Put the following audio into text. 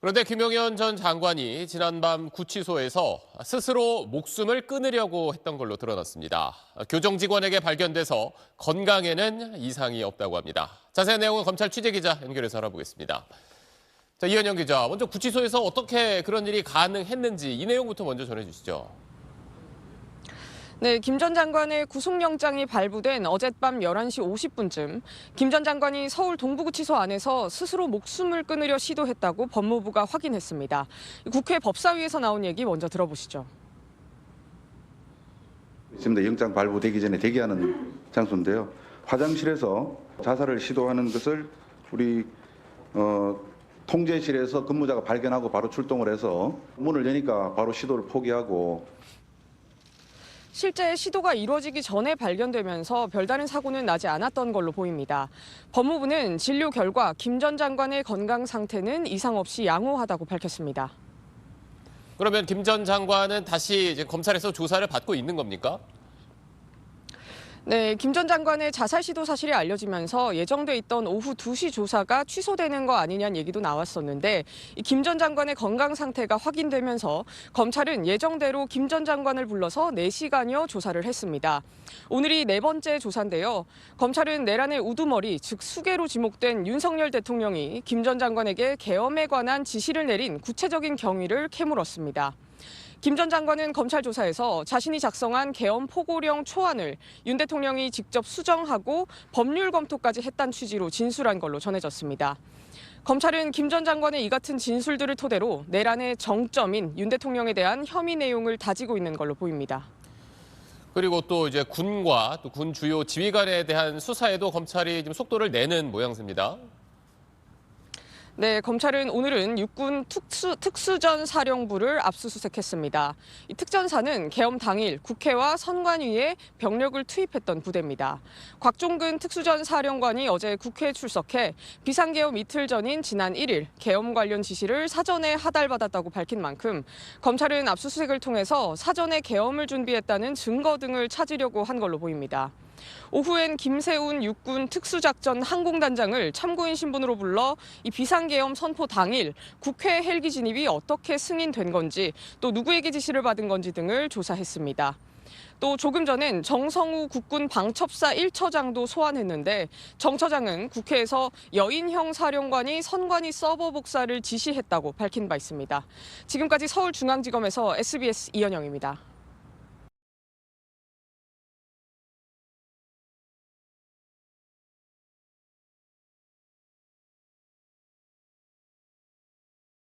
그런데 김용현 전 장관이 지난밤 구치소에서 스스로 목숨을 끊으려고 했던 걸로 드러났습니다. 교정 직원에게 발견돼서 건강에는 이상이 없다고 합니다. 자세한 내용은 검찰 취재기자 연결해서 알아보겠습니다. 자, 이현영 기자, 먼저 구치소에서 어떻게 그런 일이 가능했는지 이 내용부터 먼저 전해주시죠. 네, 김 전 장관의 구속영장이 발부된 어젯밤 11시 50분쯤 김 전 장관이 서울 동부구치소 안에서 스스로 목숨을 끊으려 시도했다고 법무부가 확인했습니다. 국회 법사위에서 나온 얘기 먼저 들어보시죠. 있습니다. 영장 발부되기 전에 대기하는 장소인데요. 화장실에서 자살을 시도하는 것을 우리 통제실에서 근무자가 발견하고 바로 출동을 해서 문을 여니까 바로 시도를 포기하고 실제 시도가 이루어지기 전에 발견되면서 별다른 사고는 나지 않았던 걸로 보입니다. 법무부는 진료 결과 김 전 장관의 건강 상태는 이상 없이 양호하다고 밝혔습니다. 그러면 김 전 장관은 다시 이제 검찰에서 조사를 받고 있는 겁니까? 네, 김 전 장관의 자살 시도 사실이 알려지면서 예정돼 있던 오후 2시 조사가 취소되는 거 아니냐는 얘기도 나왔었는데 김 전 장관의 건강 상태가 확인되면서 검찰은 예정대로 김 전 장관을 불러서 4시간여 조사를 했습니다. 오늘이 4번째 조사인데요. 검찰은 내란의 우두머리, 즉 수괴로 지목된 윤석열 대통령이 김 전 장관에게 계엄에 관한 지시를 내린 구체적인 경위를 캐물었습니다. 김 전 장관은 검찰 조사에서 자신이 작성한 계엄 포고령 초안을 윤 대통령이 직접 수정하고 법률 검토까지 했다는 취지로 진술한 걸로 전해졌습니다. 검찰은 김 전 장관의 이 같은 진술들을 토대로 내란의 정점인 윤 대통령에 대한 혐의 내용을 다지고 있는 걸로 보입니다. 그리고 또 이제 군과 또 군 주요 지휘관에 대한 수사에도 검찰이 지금 속도를 내는 모양새입니다. 네, 검찰은 오늘은 육군 특수전 사령부를 압수수색했습니다. 이 특전사는 계엄 당일 국회와 선관위에 병력을 투입했던 부대입니다. 곽종근 특수전 사령관이 어제 국회에 출석해 비상계엄 이틀 전인 지난 1일 계엄 관련 지시를 사전에 하달받았다고 밝힌 만큼 검찰은 압수수색을 통해서 사전에 계엄을 준비했다는 증거 등을 찾으려고 한 걸로 보입니다. 오후엔 김세훈 육군 특수작전 항공단장을 참고인 신분으로 불러 이 비상계엄 선포 당일 국회 헬기 진입이 어떻게 승인된 건지 또 누구에게 지시를 받은 건지 등을 조사했습니다. 또 조금 전엔 정성우 국군 방첩사 1처장도 소환했는데 정 처장은 국회에서 여인형 사령관이 선관위 서버 복사를 지시했다고 밝힌 바 있습니다. 지금까지 서울중앙지검에서 SBS 이현영입니다.